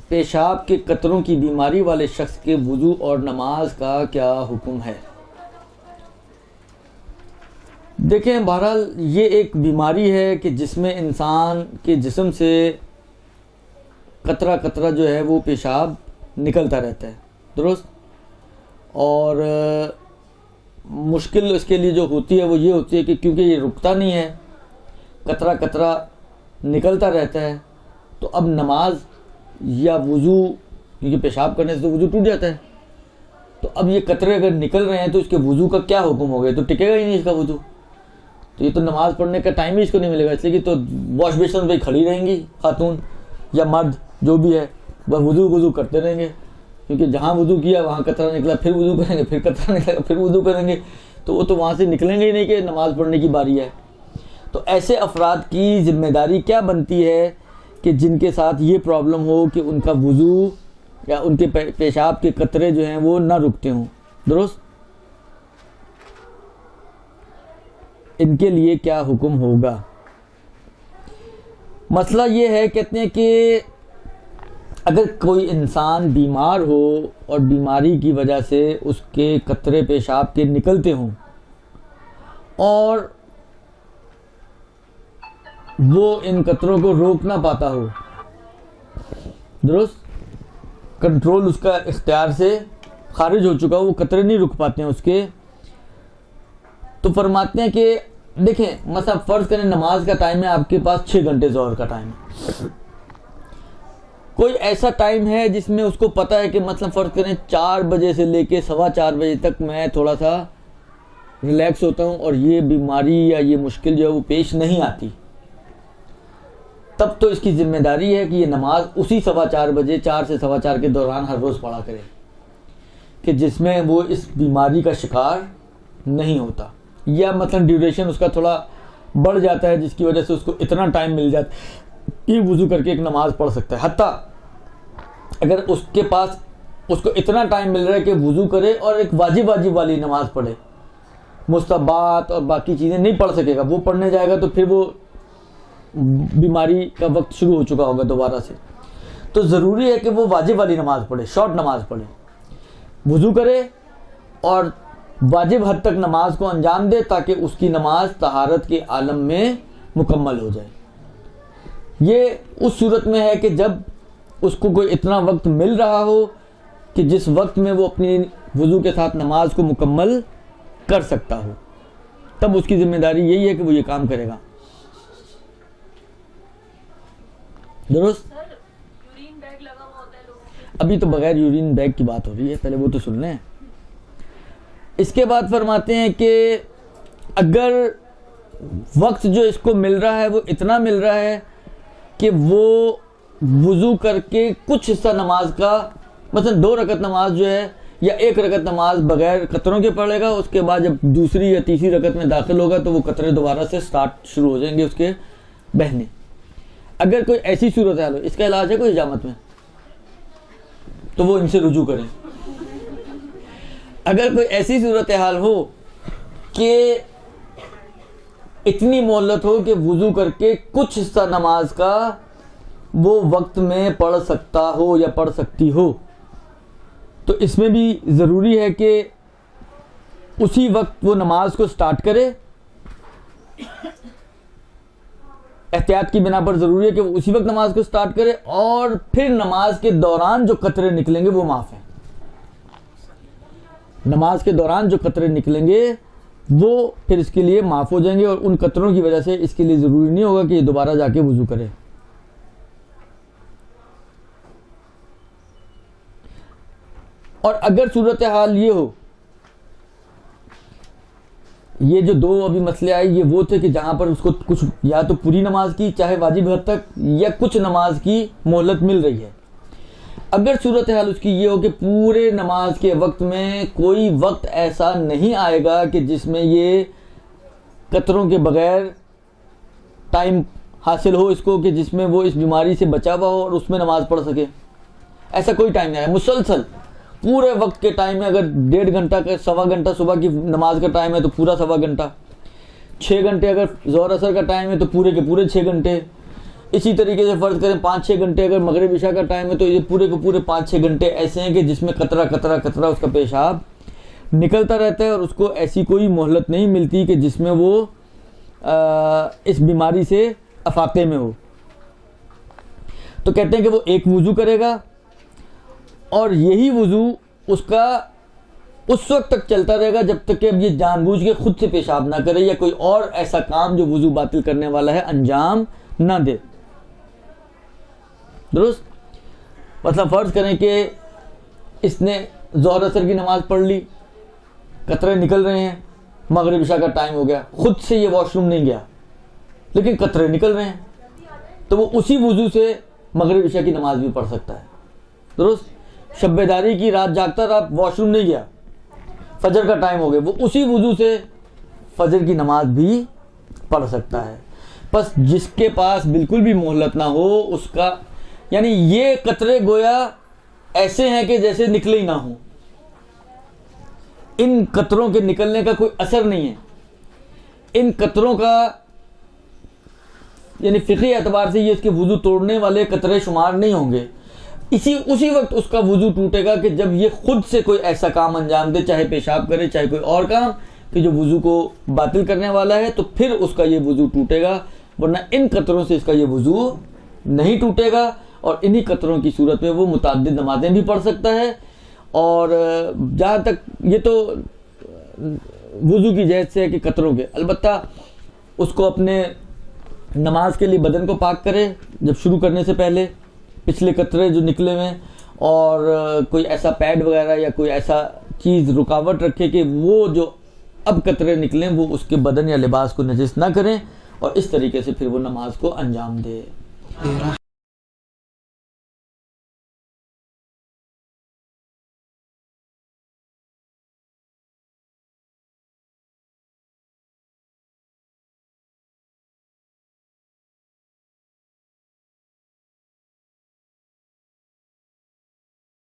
پیشاب کے قطروں کی بیماری والے شخص کے وضو اور نماز کا کیا حکم ہے؟ دیکھیں، بہرحال یہ ایک بیماری ہے کہ جس میں انسان کے جسم سے قطرہ قطرہ جو ہے وہ پیشاب نکلتا رہتا ہے، درست؟ اور مشکل اس کے لیے جو ہوتی ہے وہ یہ ہوتی ہے کہ کیونکہ یہ رکتا نہیں ہے، قطرہ قطرہ نکلتا رہتا ہے، تو اب نماز یا وضو، کیونکہ پیشاب کرنے سے تو وضو ٹوٹ جاتا ہے، تو اب یہ قطرے اگر نکل رہے ہیں تو اس کے وضو کا کیا حکم ہو گیا؟ تو ٹکے گا ہی نہیں اس کا وضو، تو یہ تو نماز پڑھنے کا ٹائم ہی اس کو نہیں ملے گا، اس لیے کہ تو واش بیسن پہ کھڑی رہیں گی خاتون یا مرد جو بھی ہے، بس وضو کرتے رہیں گے، کیونکہ جہاں وضو کیا وہاں قطرہ نکلا، پھر وضو کریں گے، پھر قطرہ نکلا، پھر وضو کریں گے، تو وہ تو وہاں سے نکلیں گے ہی نہیں کہ نماز پڑھنے کی باری ہے۔ تو ایسے افراد کی ذمہ داری کیا بنتی ہے کہ جن کے ساتھ یہ پرابلم ہو کہ ان کا وضو یا ان کے پیشاب کے قطرے جو ہیں وہ نہ رکتے ہوں، درست؟ ان کے لیے کیا حکم ہوگا؟ مسئلہ یہ ہے، کہتے ہیں کہ اگر کوئی انسان بیمار ہو اور بیماری کی وجہ سے اس کے قطرے پیشاب کے نکلتے ہوں اور وہ ان قطروں کو روک نہ پاتا ہو، درست؟ کنٹرول اس کا اختیار سے خارج ہو چکا ہو، وہ قطرے نہیں رک پاتے ہیں اس کے، تو فرماتے ہیں کہ دیکھیں، مثلا فرض کریں نماز کا ٹائم ہے آپ کے پاس 6 گھنٹے ظہر کا ٹائم ہے، کوئی ایسا ٹائم ہے جس میں اس کو پتہ ہے کہ مثلا فرض کریں 4 بجے سے لے کے 4:15 بجے تک میں تھوڑا سا ریلیکس ہوتا ہوں اور یہ بیماری یا یہ مشکل جو ہے وہ پیش نہیں آتی، تب تو اس کی ذمہ داری ہے کہ یہ نماز اسی 4:15 بجے 4 سے 4:15 کے دوران ہر روز پڑھا کرے، کہ جس میں وہ اس بیماری کا شکار نہیں ہوتا، یا مثلا ڈیوریشن اس کا تھوڑا بڑھ جاتا ہے جس کی وجہ سے اس کو اتنا ٹائم مل جاتا ہے کہ وضو کر کے ایک نماز پڑھ سکتا ہے، حتیٰ اگر اس کے پاس اس کو اتنا ٹائم مل رہا ہے کہ وضو کرے اور ایک واجب والی نماز پڑھے، مستحبات اور باقی چیزیں نہیں پڑھ سکے گا، وہ پڑھنے جائے گا تو پھر وہ بیماری کا وقت شروع ہو چکا ہوگا دوبارہ سے، تو ضروری ہے کہ وہ واجب والی نماز پڑھے، شارٹ نماز پڑھے، وضو کرے اور واجب حد تک نماز کو انجام دے تاکہ اس کی نماز طہارت کے عالم میں مکمل ہو جائے۔ یہ اس صورت میں ہے کہ جب اس کو کوئی اتنا وقت مل رہا ہو کہ جس وقت میں وہ اپنی وضو کے ساتھ نماز کو مکمل کر سکتا ہو، تب اس کی ذمہ داری یہی ہے کہ وہ یہ کام کرے گا، درست؟ ابھی تو بغیر یورین بیگ کی بات ہو رہی ہے، پہلے وہ تو سن لیں۔ اس کے بعد فرماتے ہیں کہ اگر وقت جو اس کو مل رہا ہے وہ اتنا مل رہا ہے کہ وہ وضو کر کے کچھ حصہ نماز کا، مثلا 2 رکعت نماز جو ہے یا 1 رکعت نماز بغیر قطروں کے پڑھے گا، اس کے بعد جب دوسری یا تیسری رکعت میں داخل ہوگا تو وہ قطرے دوبارہ سے سٹارٹ شروع ہو جائیں گے اس کے بہنے۔ اگر کوئی ایسی صورتحال ہو، اس کا علاج ہے کوئی حجامت میں، تو وہ ان سے رجوع کریں۔ اگر کوئی ایسی صورتحال ہو کہ اتنی مہلت ہو کہ وضو کر کے کچھ حصہ نماز کا وہ وقت میں پڑھ سکتا ہو یا پڑھ سکتی ہو، تو اس میں بھی ضروری ہے کہ اسی وقت وہ نماز کو سٹارٹ کرے، احتیاط کی بنا پر ضروری ہے کہ وہ اسی وقت نماز کو سٹارٹ کرے، اور پھر نماز کے دوران جو قطرے نکلیں گے وہ معاف ہیں، نماز کے دوران جو قطرے نکلیں گے وہ پھر اس کے لیے معاف ہو جائیں گے، اور ان قطروں کی وجہ سے اس کے لیے ضروری نہیں ہوگا کہ یہ دوبارہ جا کے وضو کرے۔ اور اگر صورتحال یہ ہو، یہ جو 2 ابھی مسئلے آئے یہ وہ تھے کہ جہاں پر اس کو کچھ یا تو پوری نماز کی چاہے واجب حد تک یا کچھ نماز کی مہلت مل رہی ہے، اگر صورتحال اس کی یہ ہو کہ پورے نماز کے وقت میں کوئی وقت ایسا نہیں آئے گا کہ جس میں یہ قطروں کے بغیر ٹائم حاصل ہو اس کو، کہ جس میں وہ اس بیماری سے بچا ہوا ہو اور اس میں نماز پڑھ سکے، ایسا کوئی ٹائم نہیں ہے، مسلسل پورے وقت کے ٹائم میں، اگر 1.5 گھنٹہ کا 1.25 گھنٹہ صبح کی نماز کا ٹائم ہے تو پورا 1.25 گھنٹہ، 6 گھنٹے اگر ظہر اثر کا ٹائم ہے تو پورے کے پورے 6 گھنٹے، اسی طریقے سے فرض کریں 5-6 گھنٹے اگر مغرب عشاء کا ٹائم ہے تو یہ پورے کے پورے 5-6 گھنٹے ایسے ہیں کہ جس میں قطرہ قطرہ قطرہ اس کا پیشاب نکلتا رہتا ہے اور اس کو ایسی کوئی مہلت نہیں ملتی کہ جس میں وہ اس بیماری سے افاقے میں ہو. تو کہتے ہیں کہ وہ ایک وضو کرے گا اور یہی وضو اس کا اس وقت تک چلتا رہے گا جب تک کہ اب یہ جان بوجھ کے خود سے پیشاب نہ کرے یا کوئی اور ایسا کام جو وضو باطل کرنے والا ہے انجام نہ دے. درست؟ مطلب فرض کریں کہ اس نے ظہر اثر کی نماز پڑھ لی, قطرے نکل رہے ہیں, مغرب عشاء کا ٹائم ہو گیا, خود سے یہ واش روم نہیں گیا لیکن قطرے نکل رہے ہیں, تو وہ اسی وضو سے مغرب عشاء کی نماز بھی پڑھ سکتا ہے. درست؟ شب بیداری کی رات جاگتا رہا, واش روم نہیں گیا, فجر کا ٹائم ہو گیا, وہ اسی وضو سے فجر کی نماز بھی پڑھ سکتا ہے. بس جس کے پاس بالکل بھی مہلت نہ ہو اس کا, یعنی یہ قطرے گویا ایسے ہیں کہ جیسے نکلے ہی نہ ہوں, ان قطروں کے نکلنے کا کوئی اثر نہیں ہے. ان قطروں کا یعنی فقہی اعتبار سے یہ اس کے وضو توڑنے والے قطرے شمار نہیں ہوں گے. اسی وقت اس کا وضو ٹوٹے گا کہ جب یہ خود سے کوئی ایسا کام انجام دے, چاہے پیشاب کرے چاہے کوئی اور کام, کہ جو وضو کو باطل کرنے والا ہے, تو پھر اس کا یہ وضو ٹوٹے گا, ورنہ ان قطروں سے اس کا یہ وضو نہیں ٹوٹے گا. اور انہی قطروں کی صورت میں وہ متعدد نمازیں بھی پڑھ سکتا ہے. اور جہاں تک یہ تو وضو کی جہت سے ہے کہ قطروں کے, البتہ اس کو اپنے نماز کے لیے بدن کو پاک کرے جب شروع کرنے سے پہلے, پچھلے قطرے جو نکلے ہوئے, اور کوئی ایسا پیڈ وغیرہ یا کوئی ایسا چیز رکاوٹ رکھے کہ وہ جو اب قطرے نکلیں وہ اس کے بدن یا لباس کو نجس نہ کریں, اور اس طریقے سے پھر وہ نماز کو انجام دے.